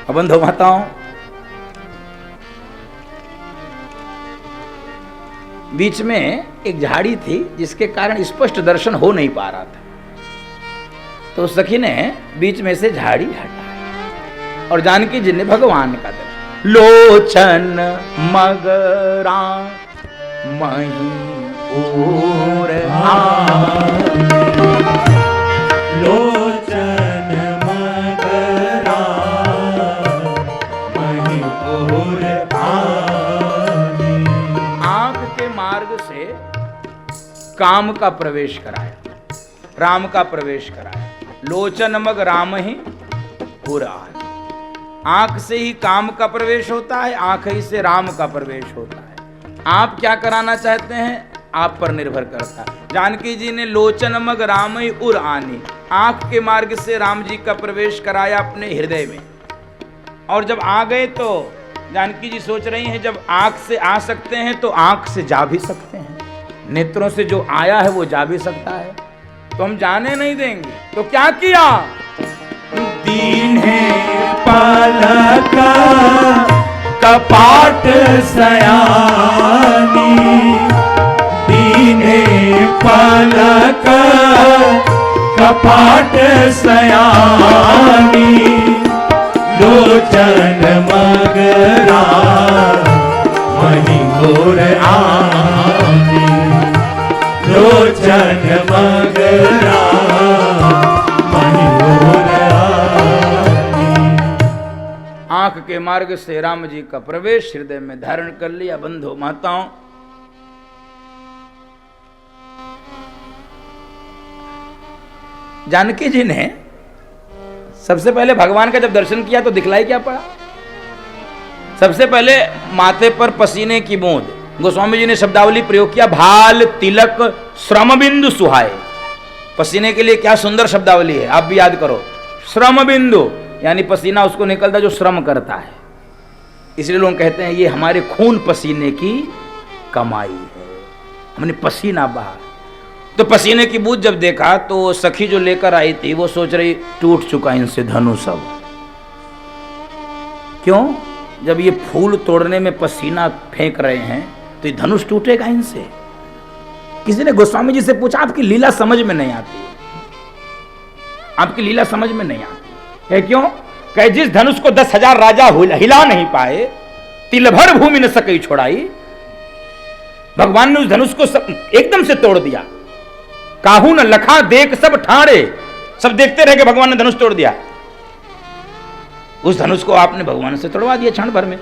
बंधु माताओं, बीच में एक झाड़ी थी जिसके कारण स्पष्ट दर्शन हो नहीं पा रहा था। तो सखी ने बीच में से झाड़ी हटाई और जानकी जी ने भगवान का दर्शन। लोचन मगरा मही और लोचन मगरा मही और आंख के मार्ग से काम का प्रवेश कराया, राम का प्रवेश कराया। लोचन मग राम ही पूरा, आंख से ही काम का प्रवेश होता है, आंख ही से राम का प्रवेश होता है। आप क्या कराना चाहते हैं, आप पर निर्भर करता है। जानकी जी ने लोचन मग राम ही उर आनी, आंख के मार्ग से राम जी का प्रवेश कराया अपने हृदय में। और जब आ गए तो जानकी जी सोच रही हैं, जब आंख से आ सकते हैं तो आंख से जा भी सकते हैं, नेत्रों से जो आया है वो जा भी सकता है, तो हम जाने नहीं देंगे। तो क्या किया, दीन है पलक कपाट सयानी, दीन है पलक कपाट सयानी, लोचन मगरा मही और आनी, लोचन मगरा मही और आंख के मार्ग से राम जी का प्रवेश हृदय में धारण कर लिया। बंधु माताओं, जानकी जी ने सबसे पहले भगवान का जब दर्शन किया तो दिखलाई क्या पड़ा, सबसे पहले माथे पर पसीने की बूंद। गोस्वामी जी ने शब्दावली प्रयोग किया, भाल तिलक श्रम बिंदु सुहाए। पसीने के लिए क्या सुंदर शब्दावली है, आप भी याद करो। श्रम बिंदु यानी पसीना उसको निकलता जो श्रम करता है, इसलिए लोग कहते हैं ये हमारे खून पसीने की कमाई है, हमने पसीना बहा। तो पसीने की बूंद जब देखा तो सखी जो लेकर आई थी वो सोच रही टूट चुका इनसे धनुष अब। क्यों, जब ये फूल तोड़ने में पसीना फेंक रहे हैं तो ये धनुष टूटेगा इनसे। किसी ने गोस्वामी जी से पूछा, आपकी लीला समझ में नहीं आती, आपकी लीला समझ में नहीं आती है क्यों? कहे जिस धनुष को 10,000 राजा हिला नहीं पाए, तिल भर भूमि न सके छोड़ाई, भगवान ने उस धनुष को एकदम से तोड़ दिया। काहू न लखा देख सब ठाड़े, सब देखते रहे कि भगवान ने धनुष तोड़ दिया। उस धनुष को आपने भगवान से तोड़वा दिया क्षण भर में।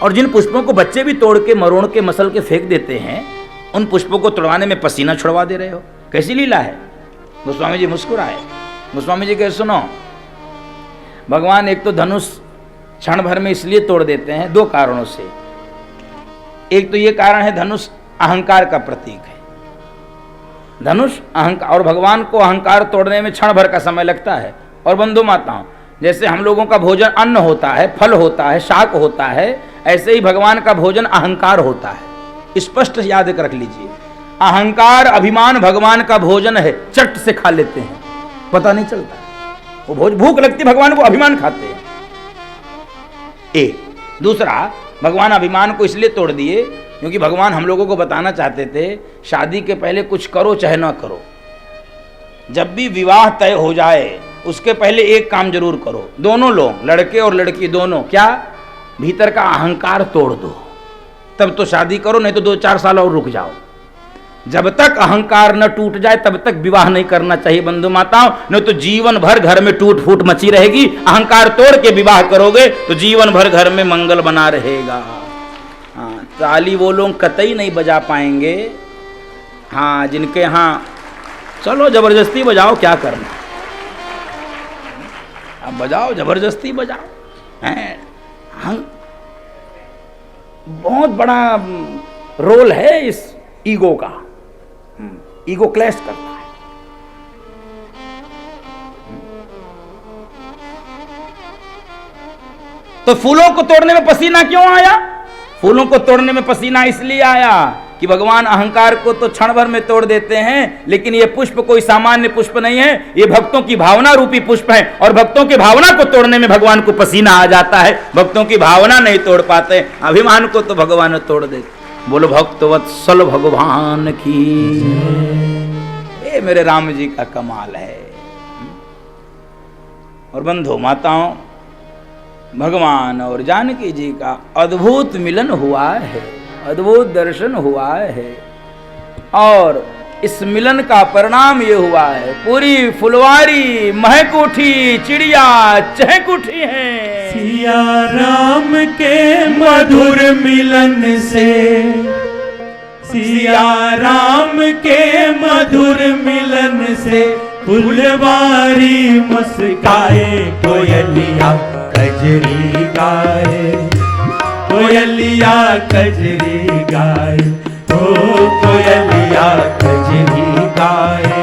और जिन पुष्पों को बच्चे भी तोड़ के मरोड़ के मसल के फेंक देते हैं, उन पुष्पों को तोड़वाने में पसीना छुड़वा दे रहे हो, कैसी लीला है। गोस्वामी जी मुस्कुराए। गोस्वामी जी कहे, सुनो, भगवान एक तो धनुष क्षण भर में इसलिए तोड़ देते हैं दो कारणों से। एक तो ये कारण है, धनुष अहंकार का प्रतीक है, धनुष अहंकार, और भगवान को अहंकार तोड़ने में क्षण भर का समय लगता है। और बंधु माताओं, जैसे हम लोगों का भोजन अन्न होता है, फल होता है, शाक होता है, ऐसे ही भगवान का भोजन अहंकार होता है। स्पष्ट याद कर रख लीजिए, अहंकार अभिमान भगवान का भोजन है, चट से खा लेते हैं, पता नहीं चलता। वो भूख लगती भगवान को, अभिमान खाते हैं। एक दूसरा, भगवान अभिमान को इसलिए तोड़ दिए क्योंकि भगवान हम लोगों को बताना चाहते थे, शादी के पहले कुछ करो चाहे ना करो, जब भी विवाह तय हो जाए उसके पहले एक काम जरूर करो, दोनों लोग, लड़के और लड़की दोनों, क्या, भीतर का अहंकार तोड़ दो, तब तो शादी करो, नहीं तो 2-4 साल और रुक जाओ। जब तक अहंकार न टूट जाए तब तक विवाह नहीं करना चाहिए बंधु माताओं, नहीं तो जीवन भर घर में टूट फूट मची रहेगी। अहंकार तोड़ के विवाह करोगे तो जीवन भर घर में मंगल बना रहेगा। हाँ, ताली वो लोग कतई नहीं बजा पाएंगे, हाँ, जिनके यहाँ, चलो जबरदस्ती बजाओ, क्या करना, अब बजाओ, जबरदस्ती बजाओ। हैं, हम बहुत बड़ा रोल है इस ईगो का, ईगो क्लैश करता है। तो फूलों को तोड़ने में पसीना क्यों आया? फूलों को तोड़ने में पसीना इसलिए आया कि भगवान अहंकार को तो क्षण भर में तोड़ देते हैं, लेकिन ये पुष्प कोई सामान्य पुष्प नहीं है, ये भक्तों की भावना रूपी पुष्प है, और भक्तों की भावना को तोड़ने में भगवान को पसीना आ जाता है। भक्तों की भावना नहीं तोड़ पाते, अभिमान को तो भगवान तोड़ देते। बोलो भक्तवत्सल भगवान की, ये मेरे राम जी का कमाल है। और बंधु माताओं, भगवान और जानकी जी का अद्भुत मिलन हुआ है, अद्भुत दर्शन हुआ है, और इस मिलन का परिणाम ये हुआ है, पूरी फुलवारी महक उठी, चिड़िया चहक उठी है। सिया राम के मधुर मिलन से, सिया राम के मधुर मिलन से फुलवारी मुस्काए, कोयलिया कजरी गाए, कोयलिया कजरी गाए, ओ कोयलिया कजरी गाए,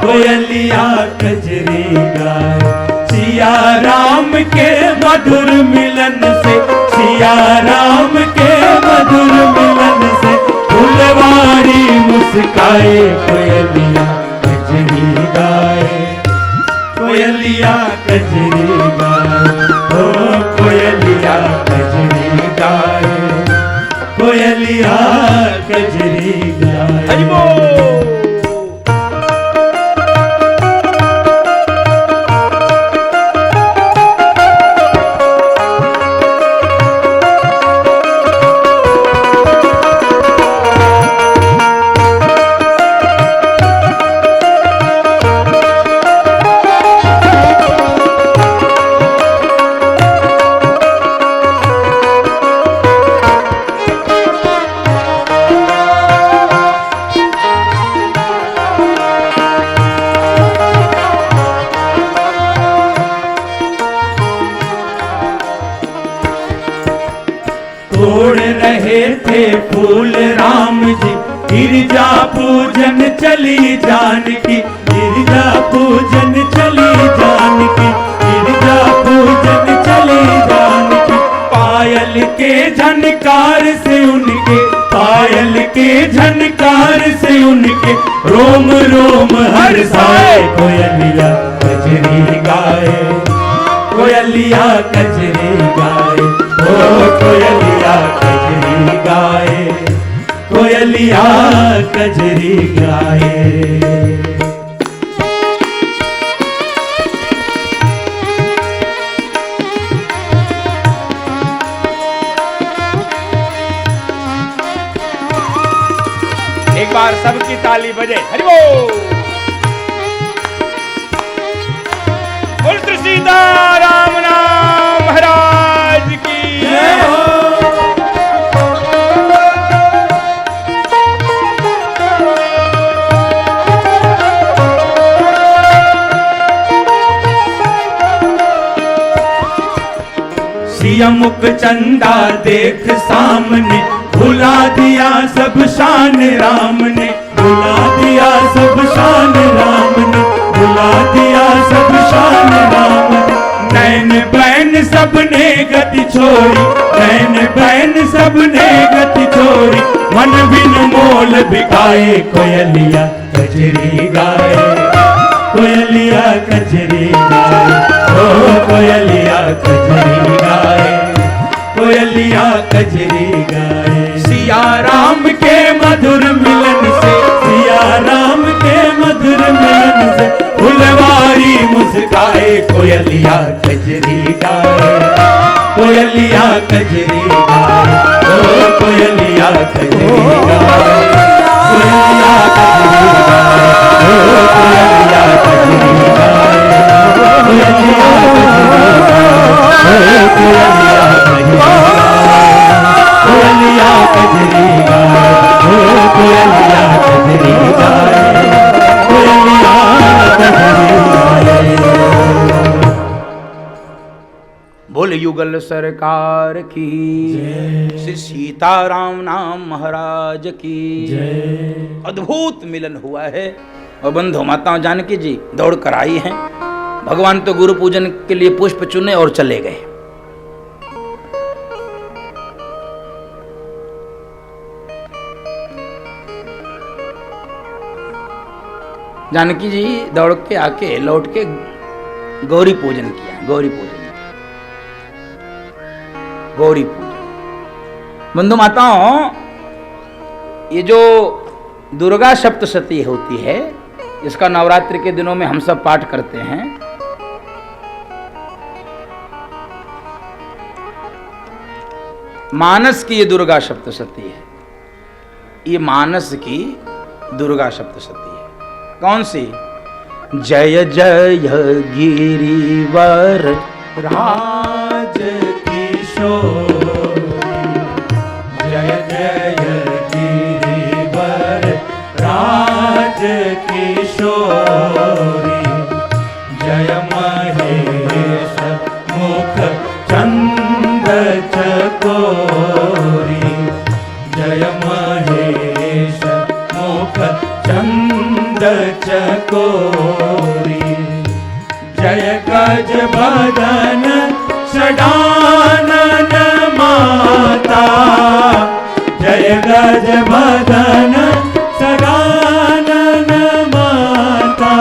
कोयलिया कजरी गाए। सिया राम के मधुर मिलन से, सिया राम के मधुर मिलन से फुलवारी मुस्काए, कोयलिया कजरी गाए, कोयलिया कजरी गाए, ओ कोयलिया कजरी गाए, कोयलिया कजरी गाए। हरि बोल। तोड़ रहे थे फूल राम जी, गिरजा पूजन चली जानकी, गिरजा पूजन चली जानकी, गिरजा पूजन चली जानकी। पायल के झनकार से उनके, पायल के झनकार से उनके रोम रोम हर्षाए, कोयलिया कजरी गाए, कोयलिया कजरी गाए, ओ कोयलिया कजरी गाए, कोयलिया कजरी गाए। एक बार सबकी ताली बजे, हरि बोल। बोल श्री सीताराम नाम महाराज की जय हो। सिया मुख चंदा देख सामने, भुला दिया सब शान राम ने, भुला दिया सब शान राम ने, भुला दिया सब शान राम ने। नैन बैन सबने गति छोड़ी, नैन बैन सबने गति छोड़ी, मन बिन मोल बिकाए, कोयलिया कजरी गाए, कोयलिया कजरी गाए, ओ कोयलिया कजरी गाए, कोयलिया कजरी गाए। सिया राम के मधुर मिलन से, सिया राम के मधुर मिलन से फुलवारी मुस्काए, कोयलिया कजरी गाए, कोयलिया कजरी गाए, ओ कोयलिया कजरी गाए, कोयलिया कजरी गाए, ओ कोयलिया कजरी गाए, कोयलिया कजरी गाए, ओ कोयलिया कजरी गाए, कोयलिया कजरी गाए, ओ कोयलिया कजरी गाए, कोयलिया कजरी गाए। बोल युगल सरकार की श्री सीताराम नाम महाराज की जय। अद्भुत मिलन हुआ है। और बंधु माताओं, जानकी जी दौड़ कर आई हैं। भगवान तो गुरु पूजन के लिए पुष्प चुने और चले गए। जानकी जी दौड़ के आके लौट के गौरी पूजन किया। गौरी पूजन, गौरी पूजन। बंधु माताओं, ये जो दुर्गा सप्तशती होती है, इसका नवरात्रि के दिनों में हम सब पाठ करते हैं। मानस की ये दुर्गा सप्तशती है। ये मानस की दुर्गा सप्तशती है। कौन सी? जय जय गिरिवर राज किशोरी, जय जय गिरिवर राज किशोरी, जय महेश मुख चंद चकोरी, जय महेश मुख चंद चकोरी, जय गज बदन षडानन माता, जय गज बदन षडानन माता,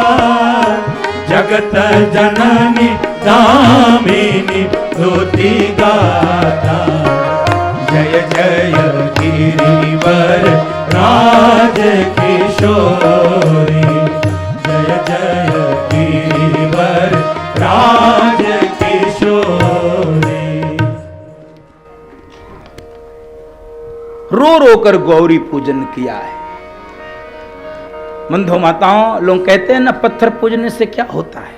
जगत जननी दामिनी स्तुति गाता, जय जय गिरिवर राज किशोरी, जय जय गिरिवर राज किशोरी। रो रो कर गौरी पूजन किया है। बंधु माताओं, लोग कहते हैं ना पत्थर पूजने से क्या होता है।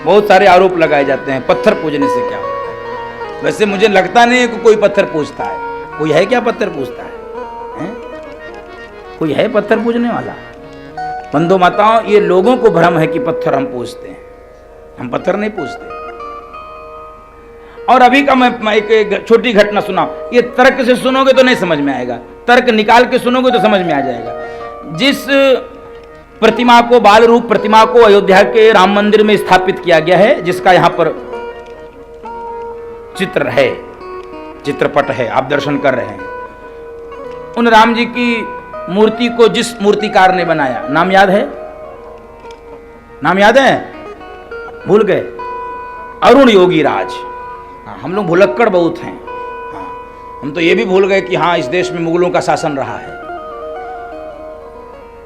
बहुत सारे आरोप लगाए जाते हैं पत्थर पूजने से क्या होता है। वैसे मुझे लगता नहीं है कि कोई पत्थर पूजता है। कोई है क्या पत्थर पूजता है? कोई है पत्थर पूजने वाला? बंधु माताओं, ये लोगों को भ्रम है कि पत्थर हम पूजते हैं। हम पत्थर नहीं पूजते। और अभी का मैं एक छोटी घटना सुनाऊं। ये तर्क से सुनोगे तो नहीं समझ में आएगा, तर्क निकाल के सुनोगे तो समझ में आ जाएगा। जिस प्रतिमा को, बाल रूप प्रतिमा को अयोध्या के राम मंदिर में स्थापित किया गया है, जिसका यहां पर चित्र है, चित्रपट है, आप दर्शन कर रहे हैं। उन राम जी की मूर्ति को जिस मूर्तिकार ने बनाया, नाम याद है? नाम याद है? भूल गए? अरुण योगी राज। हम लोग भुलक्कड़ बहुत हैं। हम तो ये भी भूल गए कि हाँ, इस देश में मुगलों का शासन रहा है।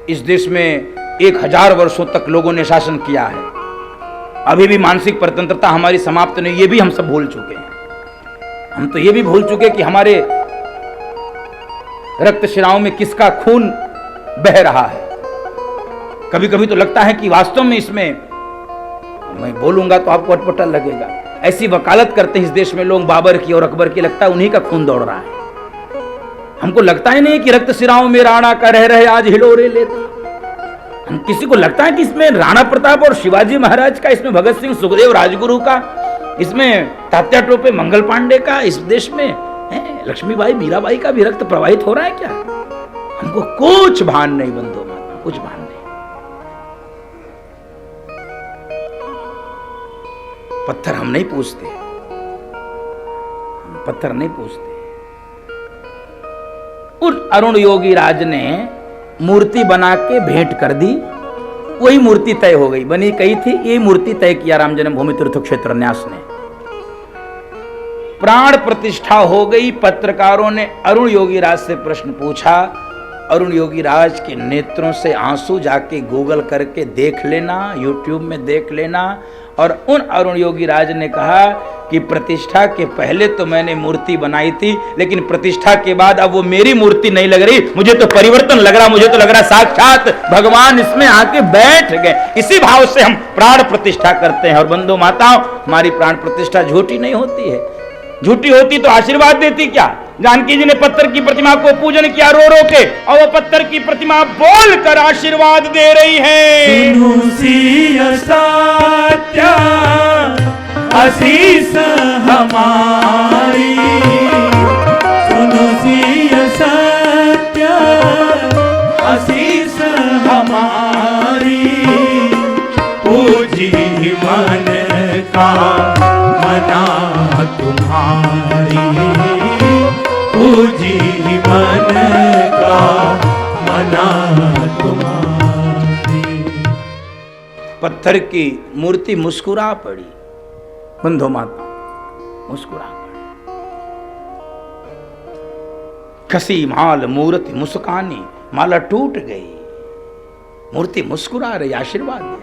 इस देश में 1000 वर्षों तक लोगों ने शासन किया है। अभी भी मानसिक स्वतंत्रता हमारी समाप्त नहीं, ये भी हम सब भूल चुके हैं। हम तो ये भी भूल चुके कि हमारे रक्त शिराओं में किसका खून बह रहा है। कभी कभी तो लगता है कि वास्तव में इसमें, मैं बोलूंगा तो आपको अटपटा लगेगा, ऐसी वकालत करते हैं इस देश में लोग बाबर की और अकबर की, लगता है उन्हीं का खून दौड़ रहा है। हमको लगता ही नहीं कि रक्त शिराओं में राणा का रह रहे आज हिलोरे लेता। हम किसी को लगता है कि इसमें राणा प्रताप और शिवाजी महाराज का, इसमें भगत सिंह सुखदेव राजगुरु का, इसमें तात्या टोपे मंगल पांडे का, इस देश में लक्ष्मीबाई मीराबाई का भी रक्त प्रवाहित हो रहा है क्या? हमको कुछ भान नहीं बंधु माता, कुछ भान नहीं। पत्थर हम नहीं पूजते, हम पत्थर नहीं पूजते। उस अरुण योगी राज ने मूर्ति बना के भेंट कर दी, वही मूर्ति तय हो गई। बनी कही थी, यही मूर्ति तय किया राम जन्मभूमि तीर्थ क्षेत्र न्यास ने। प्राण प्रतिष्ठा हो गई। पत्रकारों ने अरुण योगी राज से प्रश्न पूछा। अरुण योगी राज के नेत्रों से आंसू, जाके गूगल करके देख लेना, यूट्यूब में देख लेना। और उन अरुण योगी राज ने कहा कि प्रतिष्ठा के पहले तो मैंने मूर्ति बनाई थी, लेकिन प्रतिष्ठा के बाद अब वो मेरी मूर्ति नहीं लग रही, मुझे तो परिवर्तन लग रहा, मुझे तो लग रहा साक्षात भगवान इसमें आके बैठ गए। इसी भाव से हम प्राण प्रतिष्ठा करते हैं। और बंधु माताओं, हमारी प्राण प्रतिष्ठा झूठी नहीं होती है। झूठी होती तो आशीर्वाद देती क्या? जानकी जी ने पत्थर की प्रतिमा को पूजन किया रो रो के, और वो पत्थर की प्रतिमा बोल कर आशीर्वाद दे रही है। सत्या आशीष हमारी, सुनो सिया सत्या आशीष हमारी, पूजी मन का मना तुम्हारी, पूजी मन का मना तुम्हारी। पत्थर की मूर्ति मुस्कुरा पड़ी, बंधु माता मुस्कुरा पड़ी। खसी माल मूर्ति मुस्कानी, माला टूट गई, मूर्ति मुस्कुरा रही, आशीर्वाद दे रही।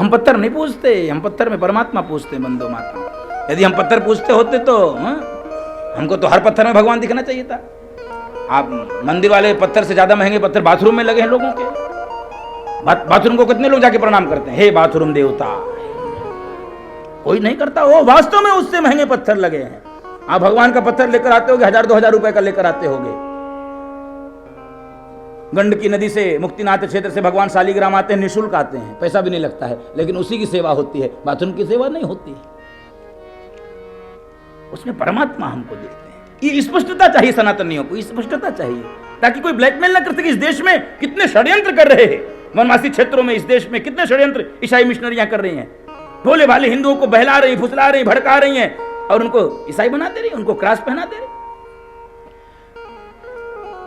हम पत्थर नहीं पूजते, हम पत्थर में परमात्मा पूजते बंधु माता। यदि हम पत्थर पूजते होते तो हमको तो हर पत्थर में भगवान दिखना चाहिए था। आप मंदिर वाले पत्थर से ज्यादा महंगे पत्थर बाथरूम में लगे हैं लोगों के। बाथरूम को कितने लोग जाके प्रणाम करते हैं, हे बाथरूम देवता। कोई नहीं करता, वो वास्तव में उससे महंगे पत्थर लगे हैं। आप भगवान का पत्थर लेकर आते होगे, 1000-2000 रुपए का लेकर आते होगे। गंडकी नदी से, मुक्तिनाथ क्षेत्र से भगवान शालिग्राम आते हैं, निःशुल्क आते हैं, पैसा भी नहीं लगता है, लेकिन उसी की सेवा होती है, बाथरूम की सेवा नहीं होती है। उसमें परमात्मा हमको देखते हैं। ये स्पष्टता चाहिए सनातनियों को, स्पष्टता चाहिए, ताकि कोई ब्लैकमेल ना कर सके। इस देश में कितने षड्यंत्र कर रहे हैं, वनवासी क्षेत्रों में, इस देश में कितने षड्यंत्र ईसाई मिशनरियां कर रही हैं। भोले भाले हिंदुओं को बहला रही, फुसला रही, भड़का रही हैं और उनको ईसाई बना दे रही, उनको क्रॉस पहना दे रही।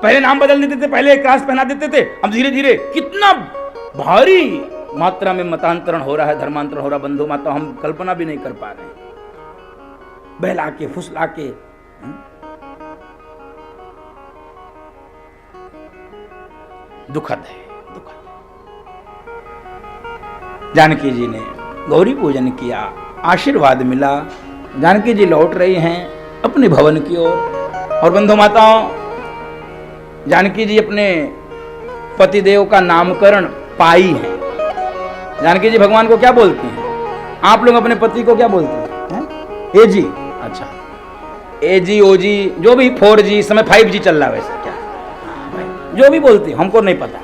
पहले नाम बदल देते थे, पहले क्रॉस पहना देते थे, अब धीरे धीरे कितना भारी मात्रा में मतांतरण हो रहा है, धर्मांतरण हो रहा है बंधु माता, हम कल्पना भी नहीं कर पा रहे हैं। बहला के, फुसला के। दुखद है, दुखद। जानकी जी ने गौरी पूजन किया, आशीर्वाद मिला, जानकी जी लौट रही हैं अपने भवन की ओर। और बंधु माताओं, जानकी जी अपने पतिदेव का नामकरण पाई है। जानकी जी भगवान को क्या बोलती हैं? आप लोग अपने पति को क्या बोलते हैं? ए जी। अच्छा, ए जी, ओ जी, जो भी 4G, समय 5G चल रहा है वैसे, क्या जो भी बोलती है हमको नहीं पता।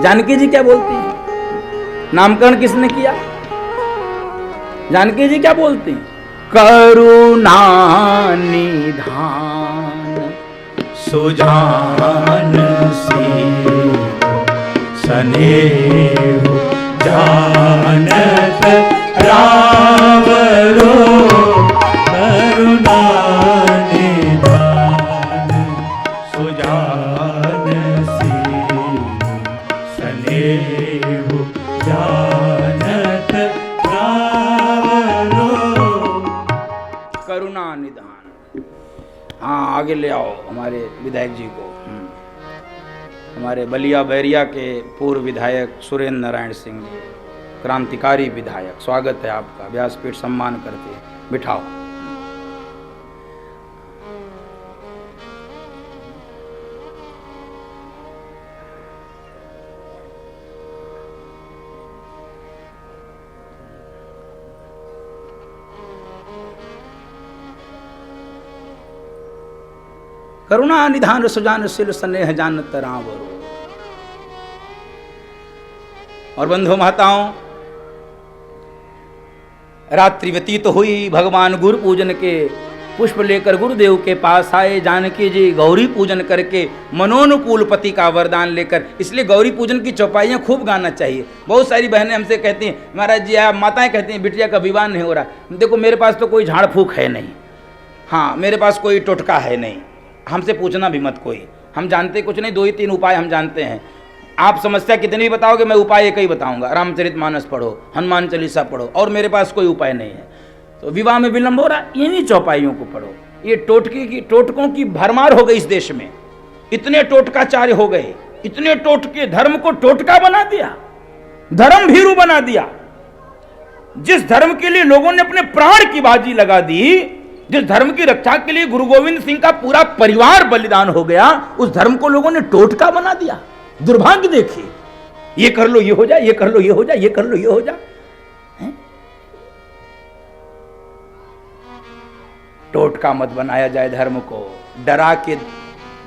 जानकी जी क्या बोलती है? नामकरण किसने किया? जानकी जी क्या बोलती हैं? करुणा निधान सुजान सी स्नेह जानत रावरो, करुणा निधान सुजान सी स्नेह जानत रावरो। करुणा निधान। हाँ, आगे ले आओ हमारे विधायक जी को। हमारे बलिया बैरिया के पूर्व विधायक सुरेंद्र नारायण सिंह जी, क्रांतिकारी विधायक, स्वागत है आपका, व्यासपीठ सम्मान करते हैं, बिठाओ। करुणा निधान सुजान शील स्नेह जानत रावरो। और बंधु माताओं, रात्रि व्यतीत हुई, भगवान गुरु पूजन के पुष्प लेकर गुरुदेव के पास आए। जानकी जी गौरी पूजन करके मनोनुकूल पति का वरदान लेकर, इसलिए गौरी पूजन की चौपाइयाँ खूब गाना चाहिए। बहुत सारी बहनें हमसे कहती हैं, महाराज जी, आप माताएं कहती हैं बिटिया का विवाह नहीं हो रहा। देखो, मेरे पास तो कोई झाड़ फूक है नहीं, हाँ, मेरे पास कोई टोटका है नहीं, हमसे पूछना भी मत कोई, हम जानते कुछ नहीं, 2 ही 3 उपाय हम जानते हैं। आप समस्या कितनी भी बताओगे, मैं उपाय एक ही बताऊंगा, रामचरितमानस पढ़ो, हनुमान चालीसा पढ़ो, और मेरे पास कोई उपाय नहीं है। तो विवाह में विलंब हो रहा, इन्हीं चौपाइयों को पढ़ो। ये टोटकों की भरमार हो गई इस देश में, इतने टोटकाचार्य हो गए, इतने टोटके, धर्म को टोटका बना दिया, धर्म भीरू बना दिया। जिस धर्म के लिए लोगों ने अपने प्राण की बाजी लगा दी, जिस धर्म की रक्षा के लिए गुरु गोविंद सिंह का पूरा परिवार बलिदान हो गया, उस धर्म को लोगों ने टोटका बना दिया। दुर्भाग्य देखिए, ये कर लो ये हो जाए, ये कर लो ये हो जाए, ये कर लो ये हो जाए। टोटका मत बनाया जाए धर्म को, डरा के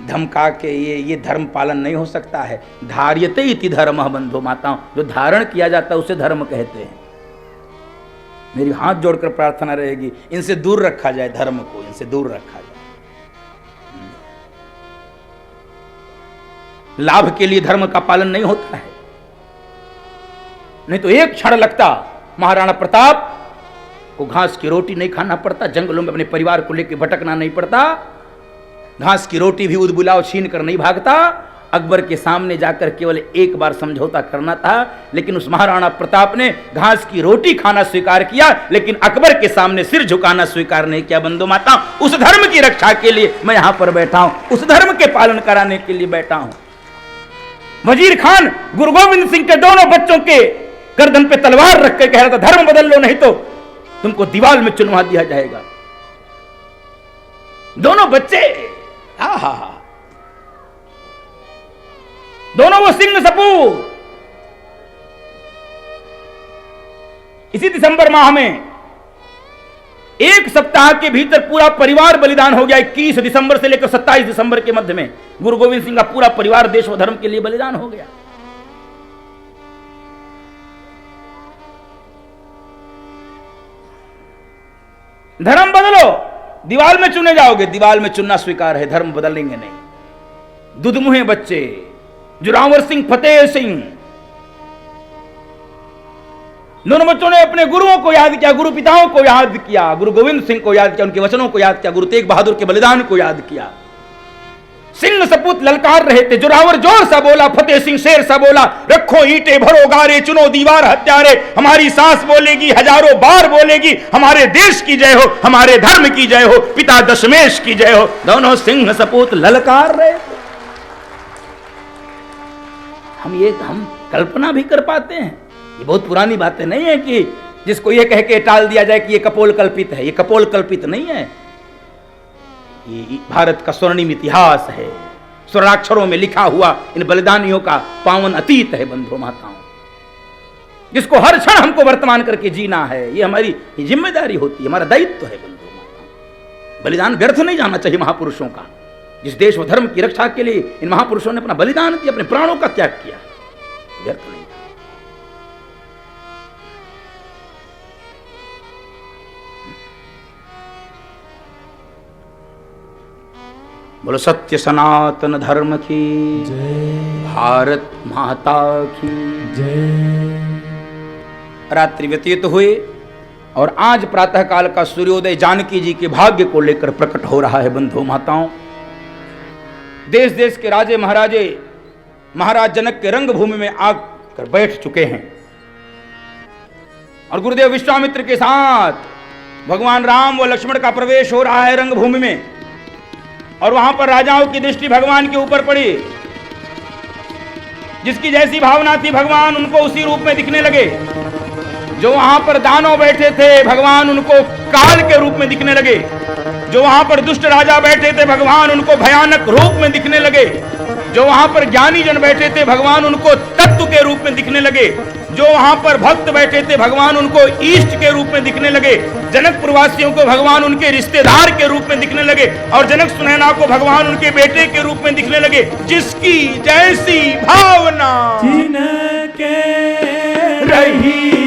धमका के ये धर्म पालन नहीं हो सकता है। धार्यते इति धर्मः बंधु माताओं, जो धारण किया जाता है उसे धर्म कहते हैं। मेरी हाथ जोड़कर प्रार्थना रहेगी, इनसे दूर रखा जाए धर्म को, इनसे दूर रखा जाए। लाभ के लिए धर्म का पालन नहीं होता है, नहीं तो एक क्षण लगता महाराणा प्रताप को घास की रोटी नहीं खाना पड़ता, जंगलों में अपने परिवार को लेकर भटकना नहीं पड़ता, घास की रोटी भी उदबुलाव छीन कर नहीं भागता, अकबर के सामने जाकर केवल एक बार समझौता करना था, लेकिन उस महाराणा प्रताप ने घास की रोटी खाना स्वीकार किया, लेकिन अकबर के सामने सिर झुकाना स्वीकार नहीं किया। बंधु माता, उस धर्म की रक्षा के लिए मैं यहां पर बैठा हूं, उस धर्म के पालन कराने के लिए बैठा हूं। वजीर खान गुरु गोविंद सिंह के दोनों बच्चों के गर्दन पे तलवार रख कर कह रहा था, धर्म बदल लो नहीं तो तुमको दीवार में चुनवा दिया जाएगा। दोनों बच्चे, हा दोनों वो सिंह सपूत। इसी दिसंबर माह में एक सप्ताह के भीतर पूरा परिवार बलिदान हो गया। 21 दिसंबर से लेकर 27 दिसंबर के मध्य में गुरु गोविंद सिंह का पूरा परिवार देश व धर्म के लिए बलिदान हो गया। धर्म बदलो, दीवार में चुने जाओगे, दीवार में चुनना स्वीकार है, धर्म बदलेंगे नहीं। दुधमुहे बच्चे जोरावर सिंह, फतेह सिंह, दोनों बच्चों ने अपने गुरुओं को याद किया, गुरु पिताओं को याद किया, गुरु गोविंद सिंह को याद किया, उनके वचनों को याद किया, गुरु तेग बहादुर के बलिदान को याद किया। सिंह सपूत ललकार रहे थे। जोरावर जोर सा बोला, फतेह सिंह शेर सा बोला, रखो ईंटें भरो गारे, चुनो दीवार हत्यारे, हमारी सांस बोलेगी, हजारों बार बोलेगी, हमारे देश की जय हो, हमारे धर्म की जय हो, पिता दशमेश की जय हो। दोनों सिंह सपूत ललकार रहे। हम कल्पना भी कर पाते हैं, ये बहुत पुरानी बातें नहीं है कि जिसको ये कह के टाल दिया जाए कि ये कपोल कल्पित है। ये कपोल कल्पित नहीं है, ये भारत का स्वर्णिम इतिहास है, स्वर्णाक्षरों में लिखा हुआ इन बलिदानियों का पावन अतीत है। बंधुओं माताओं, जिसको हर क्षण हमको वर्तमान करके जीना है, ये हमारी जिम्मेदारी होती है, हमारा दायित्व है। बंधुओं माताओं, बलिदान व्यर्थ नहीं जाना चाहिए महापुरुषों का। जिस देश व धर्म की रक्षा के लिए इन महापुरुषों ने अपना बलिदान दिया, अपने प्राणों का त्याग किया, व्यर्थ नहीं। बोलो सत्य सनातन धर्म की जय, भारत माता की जय। रात्रि व्यतीत हुए और आज प्रातः काल का सूर्योदय जानकी जी के भाग्य को लेकर प्रकट हो रहा है। बंधुओं माताओं, देश देश के राजे महाराजे महाराज जनक के रंगभूमि में आकर बैठ चुके हैं और गुरुदेव विश्वामित्र के साथ भगवान राम व लक्ष्मण का प्रवेश हो रहा है रंगभूमि में। और वहां पर राजाओं की दृष्टि भगवान के ऊपर पड़ी। जिसकी जैसी भावना थी भगवान उनको उसी रूप में दिखने लगे। जो वहां पर दानव बैठे थे भगवान उनको काल के रूप में दिखने लगे। जो वहां पर दुष्ट राजा बैठे थे भगवान उनको भयानक रूप में दिखने लगे। जो वहां पर ज्ञानी जन बैठे थे भगवान उनको तत्व के रूप में दिखने लगे। जो वहां पर भक्त बैठे थे भगवान उनको इष्ट के रूप में दिखने लगे। जनकपुर वासियों को भगवान उनके रिश्तेदार के रूप में दिखने लगे और जनक सुनैना को भगवान उनके बेटे के रूप में दिखने लगे। जिसकी जैसी भावना जिनके रही